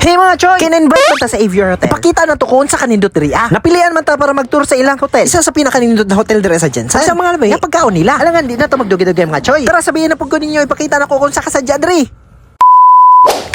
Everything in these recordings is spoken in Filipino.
Hey mga choy, kin-invite man ta sa Avior Hotel. Ipakita na to kung sa kanindot diri Napilian man ta para mag-tour sa ilang hotel. Isa sa pinakanindot na hotel diri sa Jensen. Sa mga lamay, pagkaon nila. Alangan di na to magdugi-dugi mga choy. Tara sabihin na pug ko ninyo ipakita na ko kung sa kasadya diri.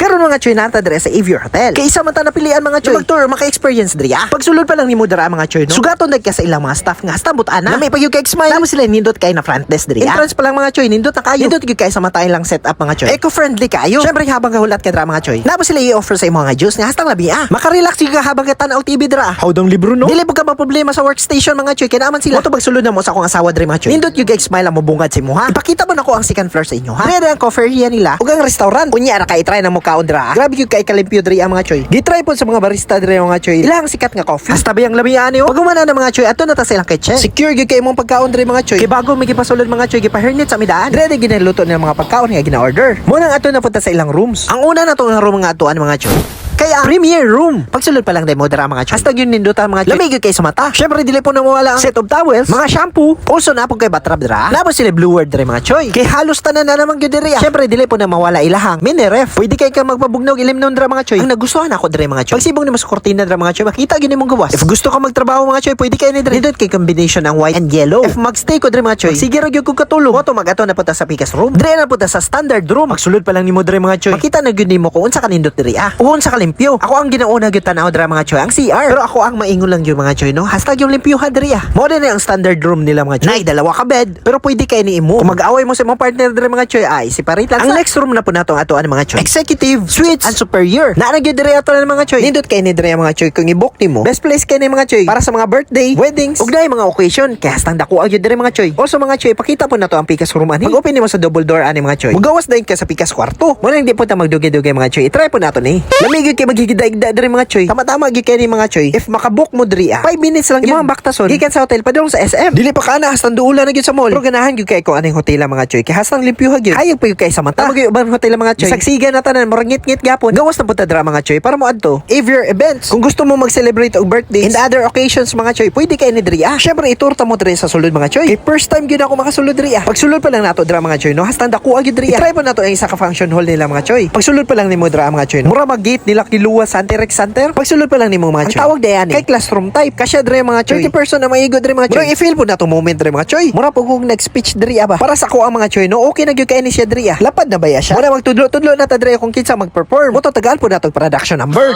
Karon mga choy nata dire sa Avior Hotel. Kay isa man ta napilian mga choy. Mag-tour maka-experience diri Pagsulod pa lang nimo dira mga choy no. Sugaton dag ka sa ilang mga staff nga hasta butan na. May pag kay smile. Namo sila nindot kay na front desk diri Entrance pa lang mga choy nindot na kayo. Nindot gyud kay sa matay lang setup mga choy. Eco-friendly kayo. Syempre habang kahulat ka dira mga choy. Namo sila i-offer sa imo nga juice nga hastang labi Maka-relax gyud ka habang ka tan-aw TV dira. Hawdong libro no. Dili pud ka problema sa workstation mga choy. Kay naman sila. Moto pagsulod na mo sa akong asawa diri mga choy. Nindot gyud kay smile ang mobungad sa imo Ipakita mo nako ang second floor sa inyo Diri ang cafeteria nila ug ang restaurant. Unya ra kay try na mo kaon dira Grabe gyud kay kalimpyo diri ang mga choy. Gitry po sa mga barista diri mga choy. Ilang sikat nga coffee. Hasta bayang lamian niyo. Pag humana na mga choy, ato na ta sa ilang kitchen. Secure gyud kay imong pagkaon diri mga choy. Kay bago may gipasulod mga choy, gipahernit sa midaan. Ready ginaluto nila mga pagkaon nga gina-order. Muna ato na punta sa ilang rooms. Ang una na to nga room nga atoan mga choy. Kaya premier room. Pagsulod pa lang demo dira mga choy. Hasta yun nindutan mga choy. Lamig kay sa mata. Syempre dili po na mawala ang set of towels, mga shampoo. Also na po kay batrab dira. Nabo sila blue word diri mga choy. Kay halos tanan na naman gyud diri Syempre dili po na mawala ilahang mini ref. Pwede kay ka magpabugnaw ilimnon dira mga choy. Ang nagustuhan ako diri mga choy. Pagsibong nimo sa kortina dira mga choy, makita gyud nimong gawas. If gusto ka magtrabaho mga choy, pwede kay ni diri. Didot kay combination ng white and yellow. If magstay ko diri mga choy, sige ra gyud ko katulog. Moto magato na punta sa Picas room. Diri na punta sa standard room. Pagsulod pa lang nimo diri mga choy. Makita na gyud nimo kung unsa kanindot diri Uon sa kalimpyo. Ako ang una gyud tanaw dira mga choy ang CR. Pero ako ang maingon lang yung mga choy no. Hashtag yung limpyuhan diri Mo din ang standard room nila mga choy. Nay dalawa ka bed, pero pwede kay ni imo. Kung mag-away mo sa imong partner diri mga choy ay separate lang. Ang next room na po nato atoan mga choy. Executive, suites, and superior. Na gyud diri ato mga choy. Nindot kay ni diri mga choy kung i-book nimo. Best place kay ni mga choy para sa mga birthday, weddings, ug nay mga occasion. Kaya hastang dako gyud diri mga choy. Also mga choy, pakita po nato ang Picas room ani. Mag-open nimo sa double door ani mga choy. Mugawas dayon ka sa Picas kwarto. Mo nang di po ta magdugi-dugi mga choy. I-try po nato ni. Lamig kay maghigidaigda diri mga choy. Tama gyud kay ni mga choy. If makabook mo diri 5 minutes lang gyud baktason. Gikan sa hotel padung sa SM. Dili pa kana hastang duula na gyud sa mall. Pero ganahan gyud kay ko aning hotel mga choy. Kay hastang limpyuha gyud. Hayag pa gyud kay sa mata. Magay ubang hotel mga choy. Sagsiga na tanan mo ngit-ngit gyapon. Gawas na punta dira mga choy para mo adto. Avior events. Kung gusto mo mag-celebrate og birthdays and other occasions mga choy, pwede kay ni diri Syempre iturta mo diri sa sulod mga choy. Kay first time gyud ako makasulod diri Pagsulod pa lang nato dira mga choy no. Hastang dako gyud diri I-try pa nato ang isa ka function hall nila mga choy. Pagsulod pa lang nimo dira mga choy. Mura mag-gate nila kiluwa sa Antirex Center. Pagsulod pa lang nimo mga choy. Ang tawag dayan kay classroom type. Kasya diri mga choy. 30 person na maigo diri mga choy. Mura i-feel po nato moment diri mga choy. Mura pug kung nag-speech diri ba. Para sa ko ang mga choy no. Okay na gyud kay ni siya diri Lapad na ba ya siya? Mura magtudlo-tudlo na ta diri kung kinsa mag-perform. Moto tagal po nato production number.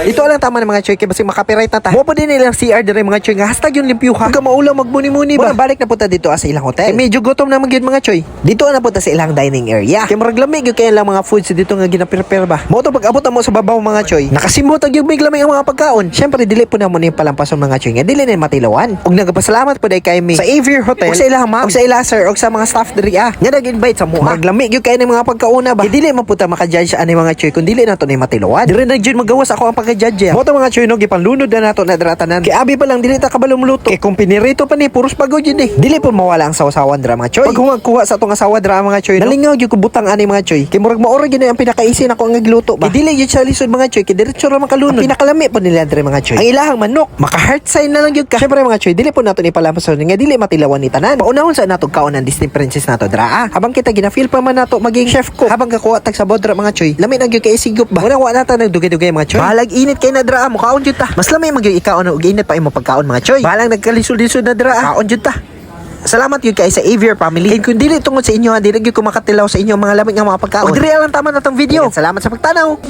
Ito lang tama ng mga choy kay basig makapiright na ta. Mo pa din nilang CR dire mga choy nga hashtag yung limpyuha. Kung maulaw magmuni-muni ba. Balik na punta dito sa ilang hotel. Medyo gutom na magyud mga choy. Dito na punta sa ilang dining area. Kay murag lamig gyud kay lang mga foods dito nga gina-prepare ba. Mo to pag abot mo sa babaw mga choy. Nakasimot ang yung lamig ang mga pagkaon. Syempre dili po na mo ni palampason mga choy nga dili na matilawan. Ug nagapasalamat po dai kay mi sa Avior Hotel. Ug sa ilang ma'am, ug sa ila sir, ug sa mga staff diri nga nag-invite sa mo. Murag lamig gyud kay ni mga pagkauna ba. Dili man puta maka-judge ani mga choy kun dili na to ni matilawan. Diri na gyud magawas ako ang pagka-judge. Mo to mga choy no gipanlunod na nato na dratanan. Kay abi pa lang dili ta kabalo muluto. Kay kung pinirito pa ni puros pagod yun Dili po mawala ang sawasawan dra mga choy. Pag humagkuha sa atong asawa dra mga choy, nalingaw gyud ko butang ani mga choy. Kay murag maora gyud ang pinakaisi nako ang nagluto ba. Kay dili gyud siya lisod mga choy, kay diretso ra makalunod. Pinakalami pa nila dre mga choy. Ang ilahang manok, maka heart sign na lang gyud ka. Syempre mga choy, dili po nato ni palampason nga dili matilawan ni tanan. Paunahon sa nato kaon ang Disney princess nato dra Habang kita gina-feel pa man nato maging chef ko. Habang kakuha tag sa bodra mga choy. Lami na gyud kay sigop ba. Una wa nata nagdugay-dugay mga choy. Balag init kay na dra mo kaon jud ta. Mas lamay magyud ikaon og init pa imo pagkaon mga choy. Balang nagkalisod-lisod na dra kaon jud ta. Salamat yun kay sa Avior family. Kaya kung dili tungod sa inyo, dili gyud ko makatilaw sa inyo mga lamig nga mga pagkaon. O diri lang tama na tong video. Salamat sa pagtanaw.